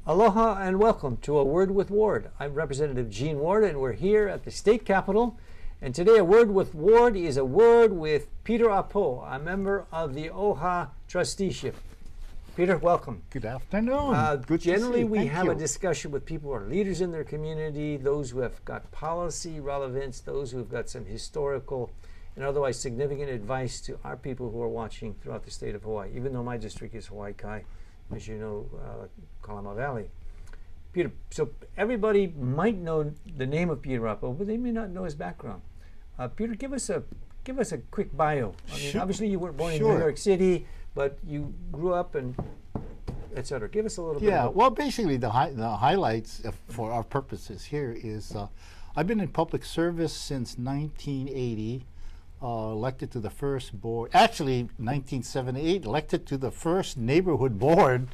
Aloha and welcome to A Word with Ward. I'm Representative Gene Ward and we're here at the state capitol. And today A Word with Ward is a word with Peter Apo, a member of the OHA trusteeship. Peter, welcome. Good afternoon. Good generally, to see you. we Thank have you. a discussion with people who are leaders in their community, those who have got policy relevance, those who have got some historical and otherwise significant advice to our people who are watching throughout the state of Hawaii, even though my district is Hawaii Kai, as you know, Kalama Valley. Peter, so everybody might know the name of Peter Apo, but they may not know his background. Peter, give us a quick bio. I mean, obviously you weren't born in New York City, but you grew up and etc. Give us a little bit. Yeah, well, basically the highlights for our purposes here is I've been in public service since 1980. Elected to the first board, actually 1978, elected to the first neighborhood board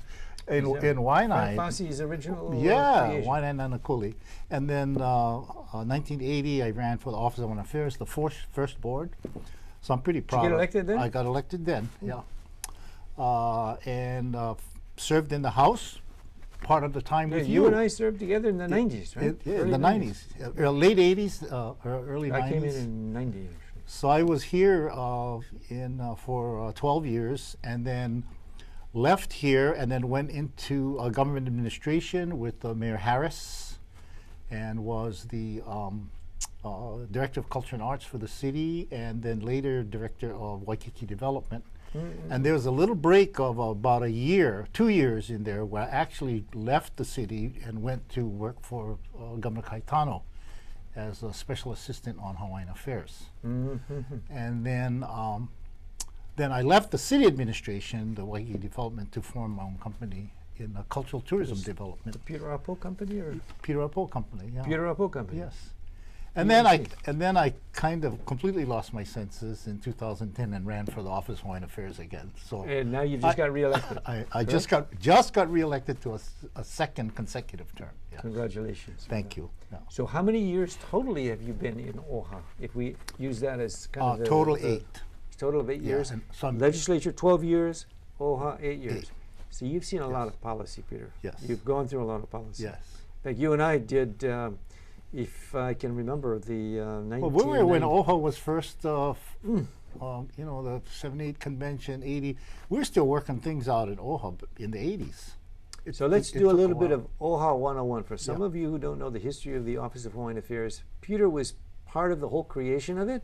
in Waianae. Fossey's original creation. Waianae Nanakuli. And then 1980, I ran for the Office of Hawaiian Affairs, the first board. So I'm pretty proud. Did you get elected then? I got elected then, yeah. And served in the House part of the time with you. You and I served together in the 90s, right? In the 90s. Late 80s, early 90s. I came in 90. So I was here for 12 years and then left here and then went into government administration with Mayor Harris and was the Director of Culture and Arts for the city and then later Director of Waikiki Development. Mm-hmm. And there was a little break of about a year, 2 years in there where I actually left the city and went to work for Governor Caetano as a special assistant on Hawaiian affairs. Mm-hmm. And then I left the city administration, the Waikiki Development, to form my own company in cultural tourism development. The Peter Apo Company, or Peter Apo Company, yeah. Peter Apo Company. Yes. And then I kind of completely lost my senses in 2010 and ran for the Office of Hawaiian Affairs again. So and now you've just got reelected. I just got reelected to a second consecutive term. Yes. Congratulations. Thank you. Yeah. So how many years totally have you been in OHA? If we use that as kind of total 8. Total of 8 years. And so legislature 12 years, OHA 8 years. 8. So you've seen a lot of policy, Peter. Yes. You've gone through a lot of policy. Yes. Like you and I did. If I can remember the 1990s. Well, we were when OHA was first, the 78 convention, 80. We were still working things out in OHA in the 80s. So let's do a little bit of OHA 101. For some of you who don't know the history of the Office of Hawaiian Affairs, Peter was part of the whole creation of it,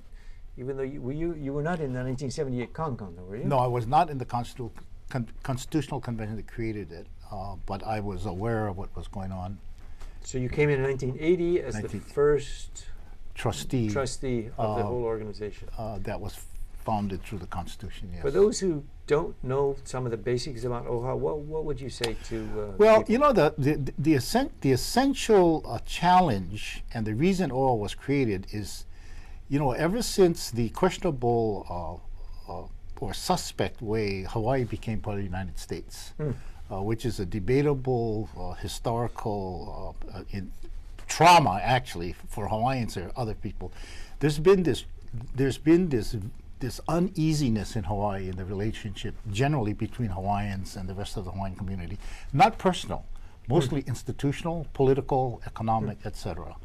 even though you were not in the 1978 CONCON, though, were you? No, I was not in the Constitutional Convention that created it, but I was aware of what was going on. So you came in 1980 as the first trustee of the whole organization. That was founded through the Constitution, yes. For those who don't know some of the basics about OHA, what would you say to well, people? you know, the essential challenge and the reason OHA was created is, you know, ever since the questionable or suspect way Hawaii became part of the United States, which is a debatable historical trauma, actually, for Hawaiians or other people. There's been this uneasiness in Hawaii in the relationship generally between Hawaiians and the rest of the Hawaiian community. Not personal, mostly institutional, political, economic, etc.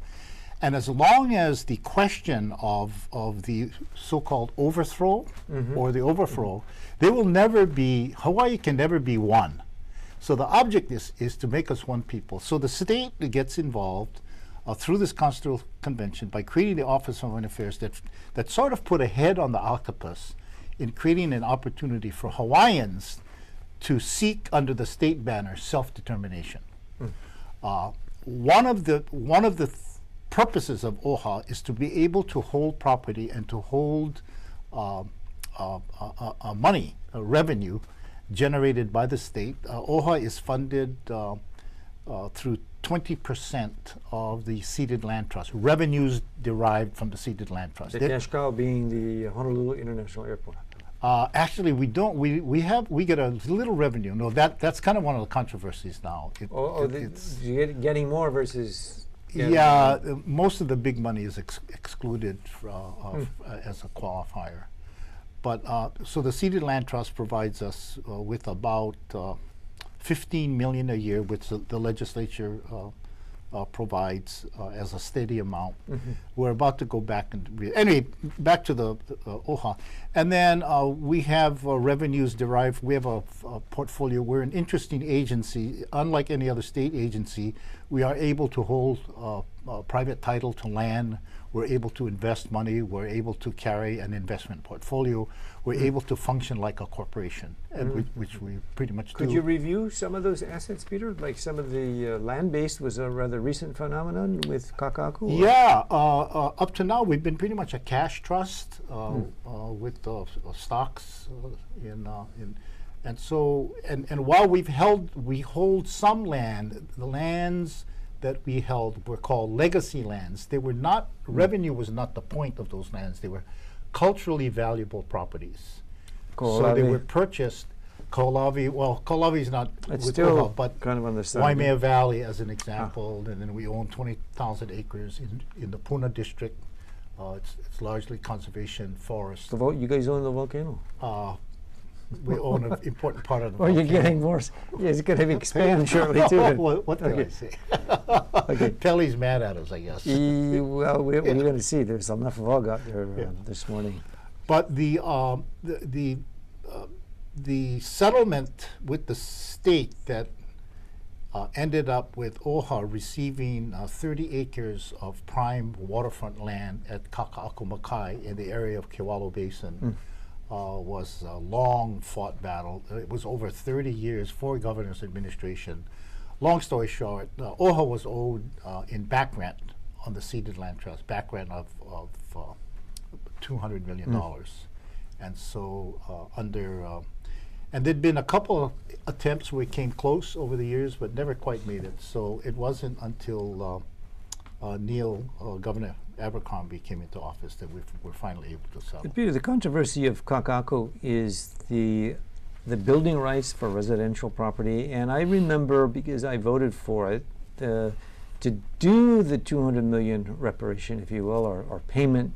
And as long as the question of the so-called overthrow or the overthrow, Hawaii can never be one. So the object is to make us one people. So the state gets involved through this Constitutional Convention by creating the Office of Hawaiian Affairs that sort of put a head on the octopus in creating an opportunity for Hawaiians to seek under the state banner self-determination. One of the purposes of OHA is to be able to hold property and to hold money, revenue, generated by the state. OHA is funded through 20% of the ceded land trust, revenues derived from the ceded land trust. The cash cow being the Honolulu International Airport. Actually, we don't. We get a little revenue. No, that's kind of one of the controversies now. You're getting more versus. Yeah, most of the big money is excluded as a qualifier. But so the ceded land trust provides us with about $15 million a year, which the legislature provides as a steady amount. We're about to go back and anyway, back to the OHA. And then we have revenues derived. We have a portfolio. We're an interesting agency. Unlike any other state agency, we are able to hold private title to land. We're able to invest money. We're able to carry an investment portfolio. We're able to function like a corporation, and which we pretty much do. Could you review some of those assets, Peter? Like some of the land-based was a rather recent phenomenon with Kaka'ako? Yeah, up to now we've been pretty much a cash trust with stocks and so while we hold some land, the lands that we held were called legacy lands. They were not, revenue was not the point of those lands. They were culturally valuable properties. So they were purchased. Kaho'olawe is not it's with still OHA, but kind of on the side. Waimea Valley as an example, and then we own 20,000 acres in the Puna district. It's largely conservation forest. You guys own the volcano? We own an important part of the Well, you're getting more. It's going to expand shortly too. What can I say? Okay. Pelly's mad at us, I guess. Well, we're going to see. There's enough of all got there this morning. But the settlement with the state that ended up with OHA receiving 30 acres of prime waterfront land at Kaka'ako Makai in the area of Kewalo Basin. Was a long-fought battle. It was over 30 years, 4 governors' administration. Long story short, OHA was owed in back rent on the ceded land trust, back rent of $200 million. And so and there'd been a couple of attempts where we came close over the years, but never quite made it. So it wasn't until Governor Abercrombie came into office that we were finally able to settle. But Peter, the controversy of Kaka'ako is the building rights for residential property, and I remember, because I voted for it, to do the $200 million reparation, if you will, or payment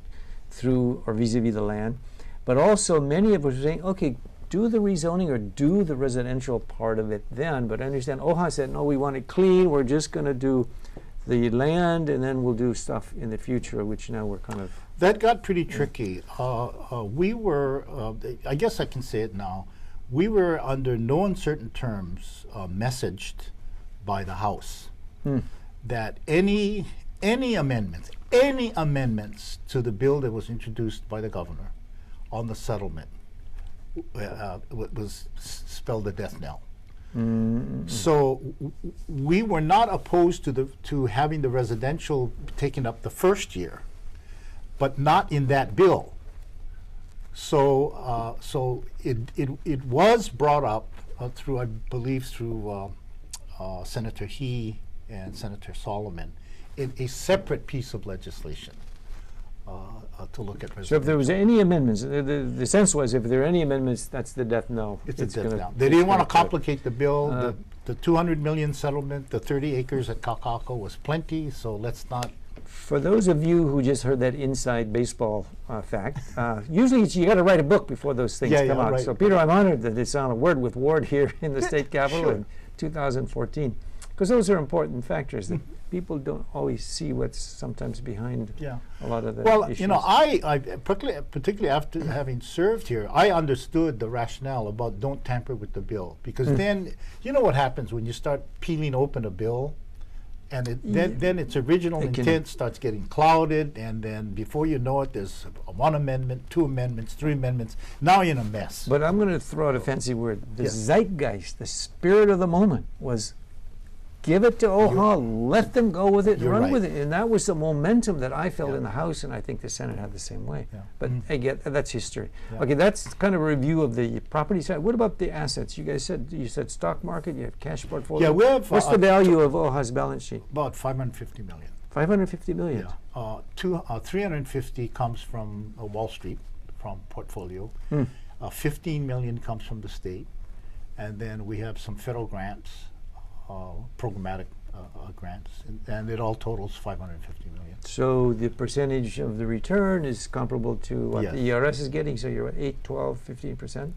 through or vis-a-vis the land, but also many of us were saying, okay, do the rezoning or do the residential part of it then, but I understand OHA said, no, we want it clean, we're just going to do the land, and then we'll do stuff in the future, which now we're kind of... That got pretty tricky. We were, I guess I can say it now, we were under no uncertain terms messaged by the House that any amendments to the bill that was introduced by the governor on the settlement was spelled a death knell. So we were not opposed to having the residential taken up the first year, but not in that bill. So it was brought up through, I believe, through Senator He and Senator Solomon in a separate piece of legislation. To look at residential. So if there was any amendments, the sense was if there are any amendments, that's the death knell. It's a death knell. They didn't want to complicate the bill. The $200 million settlement, the 30 acres at Kaka'ako was plenty, so let's not. For those of you who just heard that inside baseball fact, usually you got to write a book before those things come out. Right. So Peter, I'm honored that it's on a Word with Ward here in the state capitol in 2014, because those are important factors that people don't always see what's sometimes behind a lot of the issues. You know, I particularly after having served here, I understood the rationale about don't tamper with the bill, because then, you know what happens when you start peeling open a bill, and then its original intent starts getting clouded, and then before you know it, there's 1 amendment, 2 amendments, 3 amendments. Now you're in a mess. But I'm going to throw out a fancy word. The zeitgeist, the spirit of the moment was give it to OHA, let them go with it, run with it. And that was the momentum that I felt in the House, and I think the Senate had the same way. But again, that's history. Okay, that's kind of a review of the property side. What about the assets? You said stock market, you have cash portfolio. Yeah, we have. What's the value of OHA's balance sheet? About $550 million. 550 million? Yeah. 350 comes from Wall Street, from portfolio. 15 million comes from the state. And then we have some federal grants. Programmatic grants, and it all totals $550 million. So the percentage of the return is comparable to what the ERS is getting, so you're at 8, 12, 15%?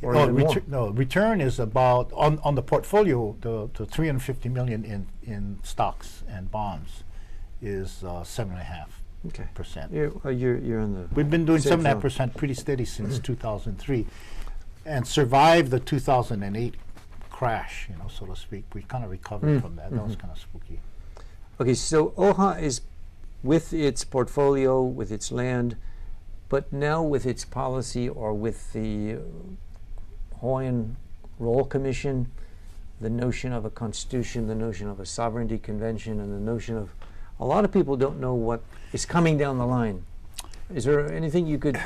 or even more? No, return is about, on the portfolio, the 350 million in stocks and bonds is 7.5%. Okay. You're on the. We've been doing safe zone. 7.5% pretty steady since 2003, and survived the 2008 crash, so to speak. We kind of recovered from that. That was kind of spooky. Okay, so OHA is with its portfolio, with its land, but now with its policy, or with the Hawaiian Royal Commission, the notion of a constitution, the notion of a sovereignty convention, and the notion of, a lot of people don't know what is coming down the line. Is there anything you could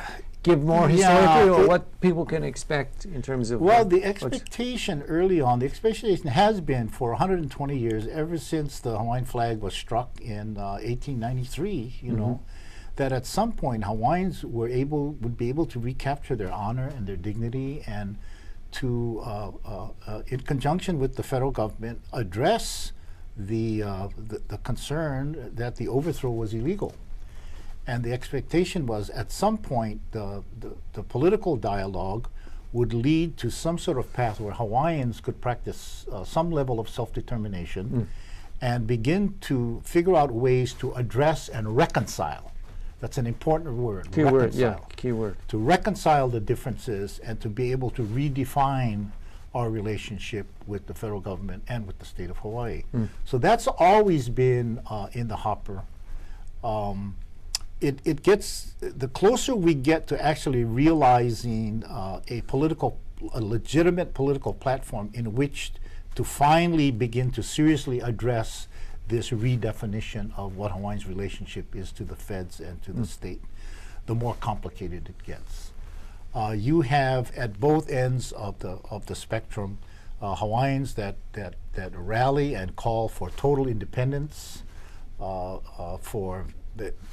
give more historically, or what people can expect in terms of? Well, the expectation early on, the expectation has been for 120 years, ever since the Hawaiian flag was struck in 1893, that at some point Hawaiians would be able to recapture their honor and their dignity, and to, in conjunction with the federal government, address the concern that the overthrow was illegal. And the expectation was, at some point, the political dialogue would lead to some sort of path where Hawaiians could practice some level of self-determination and begin to figure out ways to address and reconcile. That's an important word. Key word, yeah, key word. To reconcile the differences and to be able to redefine our relationship with the federal government and with the state of Hawaii. So that's always been in the hopper. It gets, the closer we get to actually realizing a legitimate political platform in which to finally begin to seriously address this redefinition of what Hawaii's relationship is to the feds and to the state, the more complicated it gets. You have at both ends of the spectrum Hawaiians that rally and call for total independence, for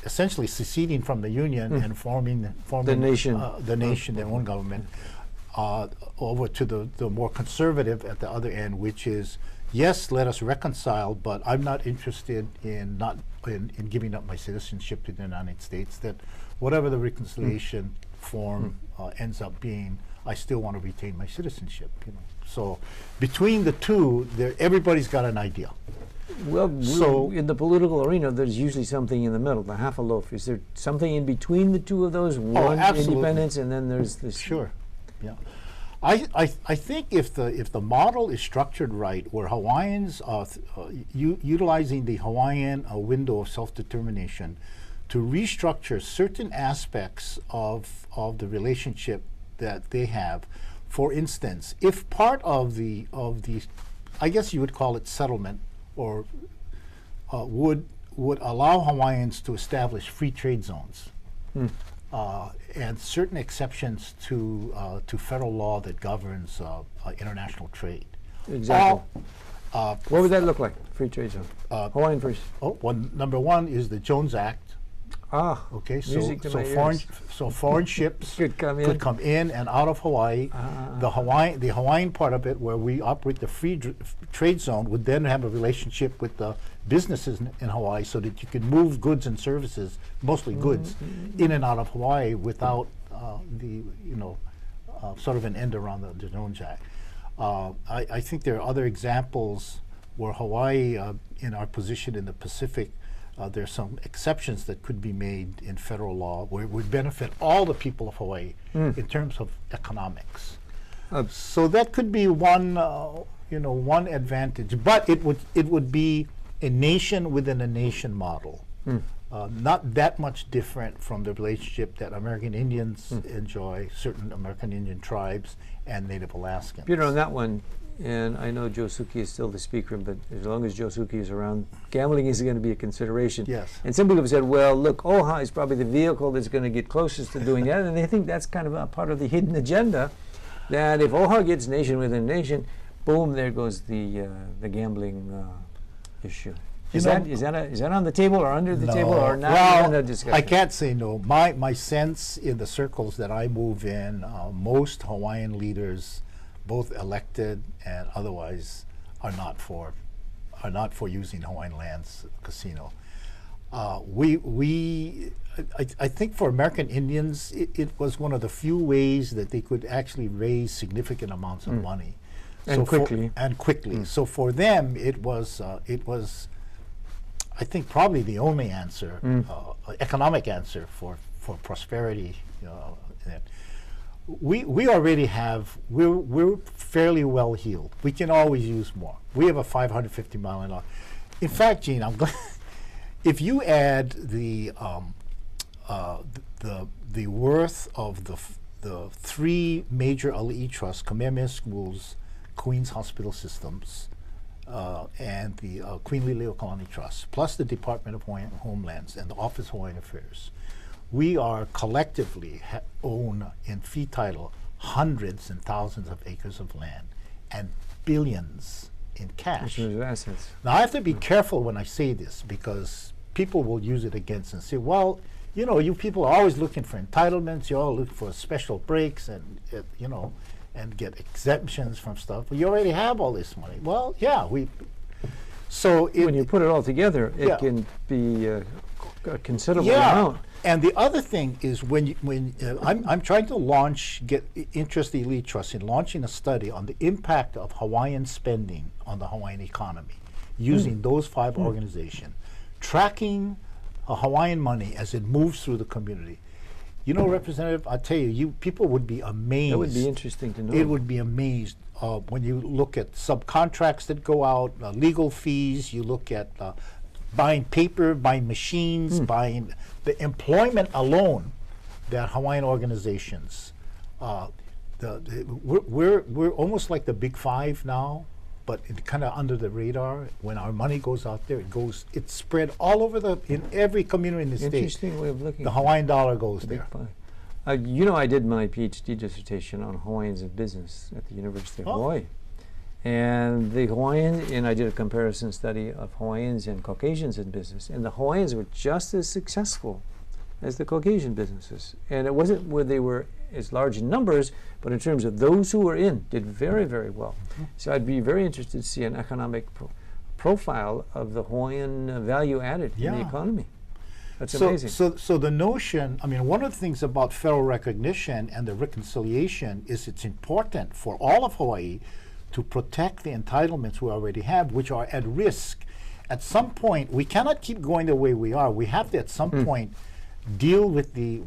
essentially seceding from the union and forming the nation, their own government, over to the more conservative at the other end, which is, yes, let us reconcile, but I'm not interested in giving up my citizenship to the United States. That whatever the reconciliation form ends up being, I still want to retain my citizenship. So between the two, everybody's got an idea. Well, so in the political arena, there's usually something in the middle, the half a loaf. Is there something in between the two of those? One independence, and then there's this. Sure, yeah. I think if the model is structured right, where Hawaiians are utilizing the Hawaiian window of self-determination to restructure certain aspects of the relationship that they have. For instance, if part of the I guess you would call it settlement, or would allow Hawaiians to establish free trade zones and certain exceptions to federal law that governs international trade. Exactly. What would that look like? Free trade zone. Hawaiian first. Number one is the Jones Act. Okay, so foreign ships could come in and out of Hawaii. The Hawaiian part of it, where we operate the free trade zone, would then have a relationship with the businesses in Hawaii, so that you could move goods and services, mostly goods, in and out of Hawaii without sort of an end around the Jones Act. I think there are other examples where Hawaii, in our position in the Pacific, there's some exceptions that could be made in federal law where it would benefit all the people of Hawaii in terms of economics. So that could be one advantage, but it would be a nation within a nation model, not that much different from the relationship that American Indians enjoy, certain American Indian tribes, and Native Alaskans. Peter, on that one, and I know Joe Suki is still the speaker, but as long as Joe Suki is around, gambling is going to be a consideration. Yes. And some people have said, well, look, OHA is probably the vehicle that's going to get closest to doing that, and they think that's kind of a part of the hidden agenda, that if OHA gets nation within nation, boom, there goes the gambling issue. Is that on the table or under the table or not? Well, I can't say no. My sense in the circles that I move in, most Hawaiian leaders, both elected and otherwise, are not for using Hawaiian lands casino. I think for American Indians, it was one of the few ways that they could actually raise significant amounts of money. And quickly. So for them, it was, I think, probably the only answer, economic answer for prosperity. That we already have, we're fairly well heeled. We can always use more. We have a $550 million. In fact, Gene, I'm glad. If you add the worth of the three major ali'i trusts, Kamehameha Schools, Queens Hospital Systems, and the Queen Liliuokalani Trust, plus the Department of Hawaiian Homelands and the Office of Hawaiian Affairs, we are collectively own in fee title hundreds and thousands of acres of land and billions in cash. Assets. Now, I have to be careful when I say this because people will use it against and say, well, you know, you people are always looking for entitlements, you're all looking for special breaks and, you know, and get exemptions from stuff. But you already have all this money. Well, yeah, so when you put it all together, it can be a considerable amount. And the other thing is I'm trying to get interest the elite trust in launching a study on the impact of Hawaiian spending on the Hawaiian economy, using those five organizations, tracking Hawaiian money as it moves through the community. You know, Representative, I tell you, people would be amazed. That would be interesting to know. It would be amazed when you look at subcontracts that go out, legal fees. You look at buying paper, buying machines, buying the employment alone that Hawaiian organizations. We're almost like the Big Five now, but it kind of under the radar. When our money goes out there, it's spread all over in every community in the state. Interesting way of looking. The Hawaiian dollar goes there. You know, I did my PhD dissertation on Hawaiians in business at the University of Hawaii. And the Hawaiians, and I did a comparison study of Hawaiians and Caucasians in business, and the Hawaiians were just as successful as the Caucasian businesses. And it wasn't where they were as large in numbers, but in terms of those who were in, did very, very well. So I'd be very interested to see an economic profile of the Hawaiian value added in the economy. That's amazing. So the notion, I mean, one of the things about federal recognition and the reconciliation is it's important for all of Hawaii to protect the entitlements we already have, which are at risk. At some point, we cannot keep going the way we are. We have to, at some point, deal with the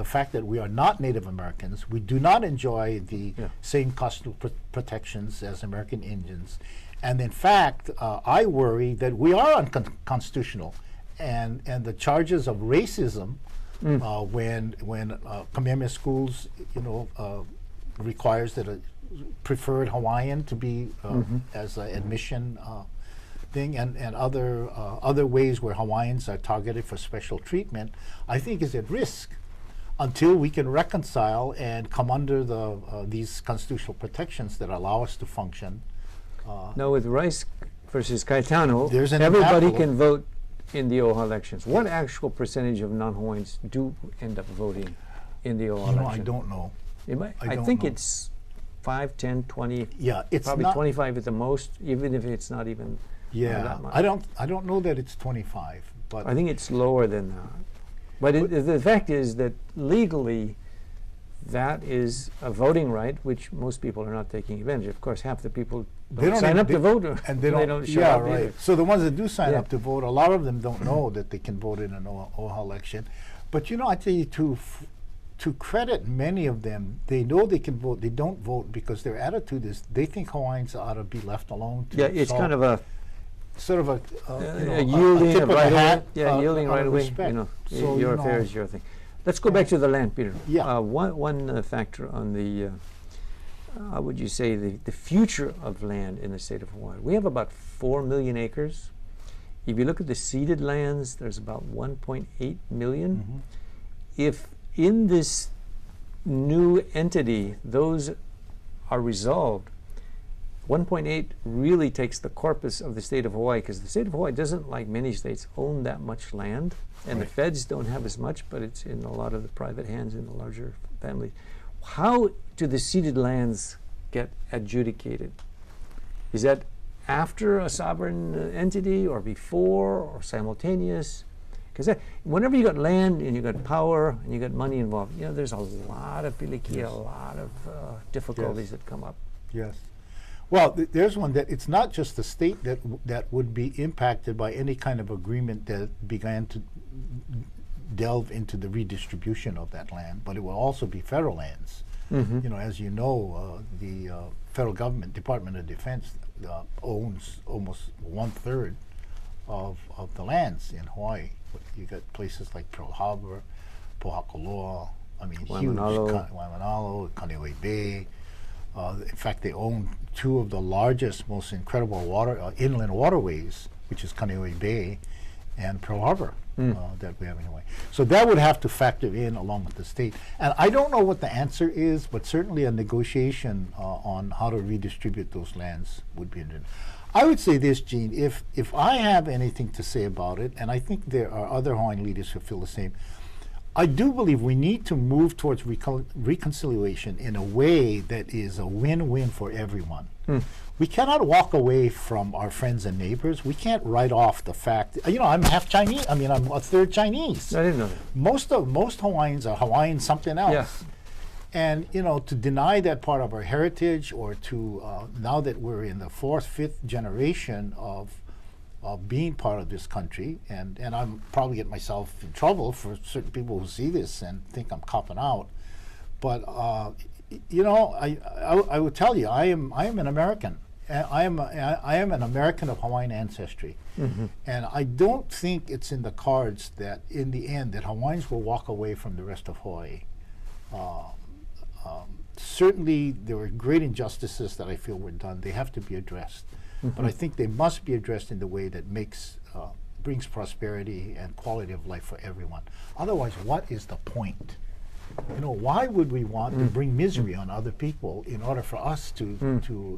fact that we are not Native Americans. We do not enjoy the same constitutional protections as American Indians, and in fact, I worry that we are unconstitutional, and the charges of racism when Kamehameha Schools, you know, requires that a preferred Hawaiian to be as an admission thing, and other ways where Hawaiians are targeted for special treatment, I think is at risk until we can reconcile and come under these constitutional protections that allow us to function. Now with Rice versus Cayetano, There's an everybody example. can vote in the OHA elections. What actual percentage of non-Hawaiians do end up voting in the OHA election? I don't know. I think it's 5, 10, 20. Yeah, it's probably not 25 at the most, even if it's not even that much. I don't know that it's 25, but I think it's lower than that. But the fact is that legally, that is a voting right, which most people are not taking advantage of. Of course, half the people don't sign up to vote, and they don't show yeah, up right. either. So the ones that do sign up to vote, a lot of them don't know that they can vote in an OHA election. But you know, I tell you, to credit many of them, they know they can vote. They don't vote because their attitude is they think Hawaiians ought to be left alone. It's kind of a sort of a yielding tip of the right hat, away. Yielding right away. respect. You know, So, your you know, affair is your thing. Let's go back to the land, Peter. Yeah. One factor on the, how would you say, the future of land in the state of Hawaii. We have about 4 million acres. If you look at the ceded lands, there's about 1.8 million. If in this new entity, those are resolved, 1.8 really takes the corpus of the state of Hawaii, because the state of Hawaii doesn't, like many states, own that much land, and the feds don't have as much, but it's in a lot of the private hands in the larger families. How do the ceded lands get adjudicated? Is that after a sovereign entity, or before, or simultaneous? Because whenever you got land and you got power and you got money involved, you know, there's a lot of piliki, a lot of difficulties that come up. Yes. Well, there's one that it's not just the state that would be impacted by any kind of agreement that began to delve into the redistribution of that land, but it will also be federal lands. Mm-hmm. You know, as you know, the federal government, Department of Defense, owns almost 1/3 of the lands in Hawaii. You got places like Pearl Harbor, Pohakaloa, I mean, Waimanalo. huge, Waimanalo, Kaneohe Bay. In fact, they own two of the largest, most incredible inland waterways, which is Kaneohe Bay and Pearl Harbor that we have in Hawaii. So that would have to factor in along with the state. And I don't know what the answer is, but certainly a negotiation on how to redistribute those lands would be interesting. I would say this, Gene, if I have anything to say about it, and I think there are other Hawaiian leaders who feel the same, I do believe we need to move towards reconciliation in a way that is a win-win for everyone. We cannot walk away from our friends and neighbors. We can't write off the fact, you know, I'm half Chinese. I mean, I'm a third Chinese. I didn't know that. Most Hawaiians are Hawaiian something else. Yes. And, you know, to deny that part of our heritage, or to, now that we're in the fourth, fifth generation of being part of this country, and I'm probably getting myself in trouble for certain people who see this and think I'm copping out, but you know, I would tell you, I am an American. I am an American of Hawaiian ancestry, and I don't think it's in the cards that in the end that Hawaiians will walk away from the rest of Hawaii. Certainly, there were great injustices that I feel were done. They have to be addressed. But I think they must be addressed in the way that brings prosperity and quality of life for everyone. Otherwise, what is the point? You know, why would we want to bring misery on other people in order for us to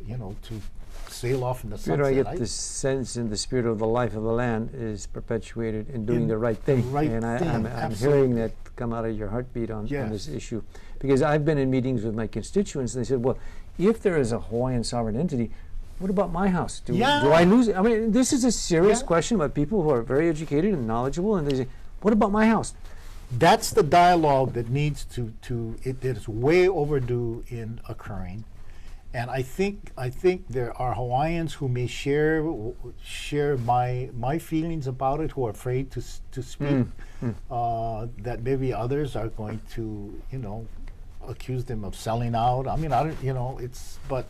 you know, to sail off in the sunset? I get the sense in the spirit of the life of the land is perpetuated in doing the right thing. I'm hearing that come out of your heartbeat on this issue. Because I've been in meetings with my constituents, and they said, well, if there is a Hawaiian sovereign entity, what about my house? Do I lose it? I mean, this is a serious question about people who are very educated and knowledgeable, and they say, what about my house? That's the dialogue that needs it is way overdue in occurring. And I think there are Hawaiians who may share my feelings about it, who are afraid to speak, that maybe others are going to, you know, accuse them of selling out. I mean, I don't, you know, but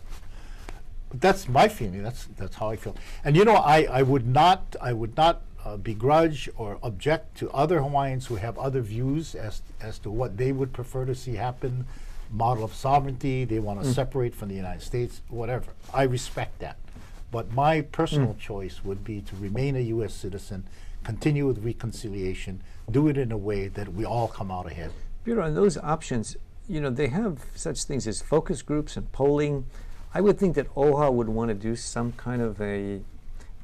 that's my feeling. That's how I feel. And you know, I would not begrudge or object to other Hawaiians who have other views as to what they would prefer to see happen. Model of sovereignty, they want to separate from the United States, whatever. I respect that. But my personal choice would be to remain a U.S. citizen, continue with reconciliation, do it in a way that we all come out ahead. Peter, on those options, you know, they have such things as focus groups and polling. I would think that OHA would want to do some kind of a,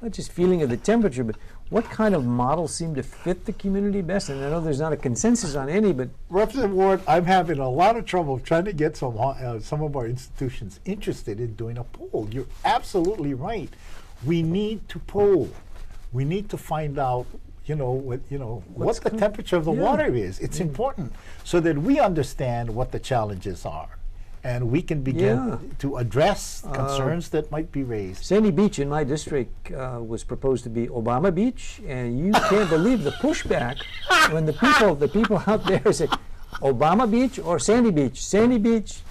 not just feeling of the temperature, but what kind of models seem to fit the community best? And I know there's not a consensus on any, but... Representative Ward, I'm having a lot of trouble trying to get some of our institutions interested in doing a poll. You're absolutely right. We need to poll. We need to find out, you know, what the temperature of the water is. It's important so that we understand what the challenges are, and we can begin to address concerns that might be raised. Sandy Beach in my district was proposed to be Obama Beach, and you can't believe the pushback when the people out there say Obama Beach or Sandy Beach. Sandy Beach,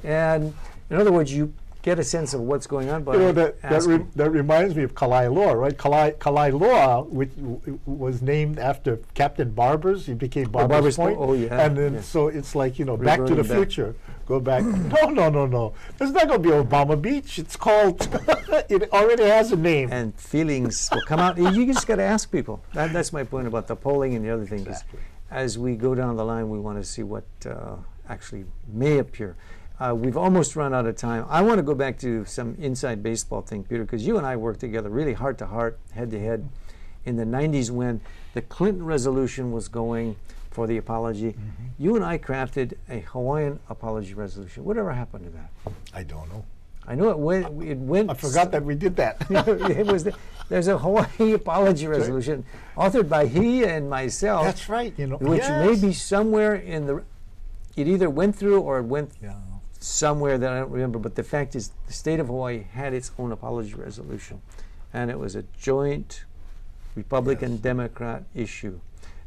and in other words, you get a sense of what's going on. But you know, that reminds me of Kalaeloa, right? Kalaeloa, which was named after Captain Barbers. He became Barbers Point. Oh, yeah. And then so it's like, you know, Back to the Future. Go back. No. There's not going to be Obama Beach. It's called, it already has a name. And feelings will come out. You just got to ask people. That's my point about the polling and the other thing. Exactly. As we go down the line, we want to see what actually may appear. We've almost run out of time. I want to go back to some inside baseball thing, Peter, because you and I worked together really heart to heart, head to head, in the 90s when the Clinton resolution was going for the apology. You and I crafted a Hawaiian apology resolution. Whatever happened to that? I don't know. I know it went. It went. I forgot that we did that. It was. There's a Hawaii apology resolution authored by he and myself. That's right. You know, which yes. may be somewhere in the. It either went through or it went Yeah. somewhere that I don't remember. But the fact is, the state of Hawaii had its own apology resolution, and it was a joint Republican-Democrat issue.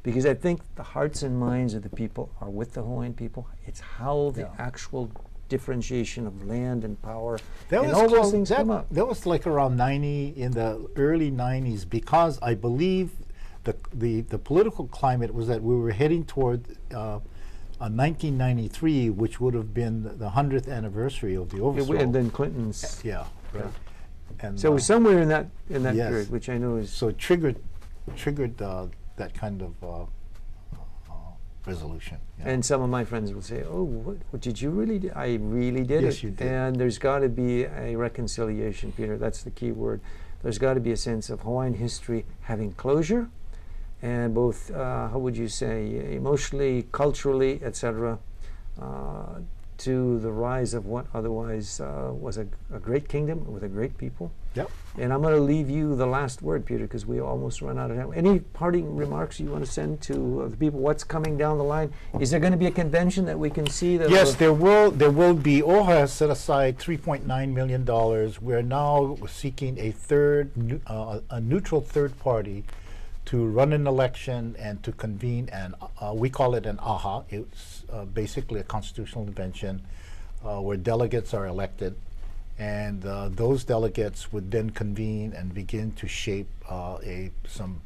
Because I think the hearts and minds of the people are with the Hawaiian people. It's how the actual differentiation of land and power and all those things come up. That was like around 90, in the early 90s, because I believe the political climate was that we were heading toward 1993, which would have been the 100th anniversary of the overthrow. And then Clinton's. Yeah, right. And So it was somewhere in that yes. period, which I know is. So it triggered that kind of resolution. Yeah. And some of my friends will say, "Oh, what did you really do?" I really did Yes, it. you did. And there's got to be a reconciliation, Peter. That's the key word. There's got to be a sense of Hawaiian history having closure, and both, how would you say, emotionally, culturally, etc., to the rise of what otherwise was a great kingdom with a great people. Yep. And I'm going to leave you the last word, Peter, because we almost run out of time. Any parting remarks you want to send to the people? What's coming down the line? Is there going to be a convention that we can see? That Yes, there will be. OHA has set aside $3.9 million. We're now seeking a neutral third party to run an election and to convene an, we call it an AHA. It's basically a constitutional convention where delegates are elected. And those delegates would then convene and begin to shape some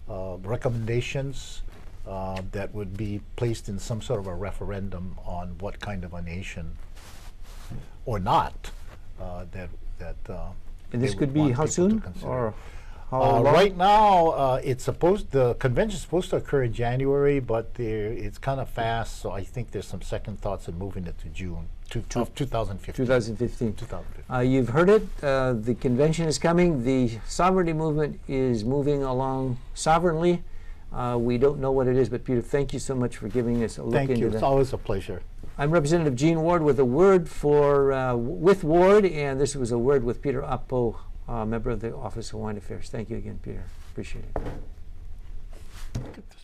recommendations that would be placed in some sort of a referendum on what kind of a nation, or not, that and this they could would be want how people to soon? consider. Or how long? Right now, the convention is supposed to occur in January, but it's kind of fast, so I think there's some second thoughts of moving it to June of 2015. 2015. 2015. You've heard it. The convention is coming. The sovereignty movement is moving along sovereignly. We don't know what it is, but Peter, thank you so much for giving us a look Thank into you. that. It's always a pleasure. I'm Representative Gene Ward with a word for with Ward, and this was a word with Peter Apo, member of the Office of Hawaiian Affairs. Thank you again, Peter. Appreciate it.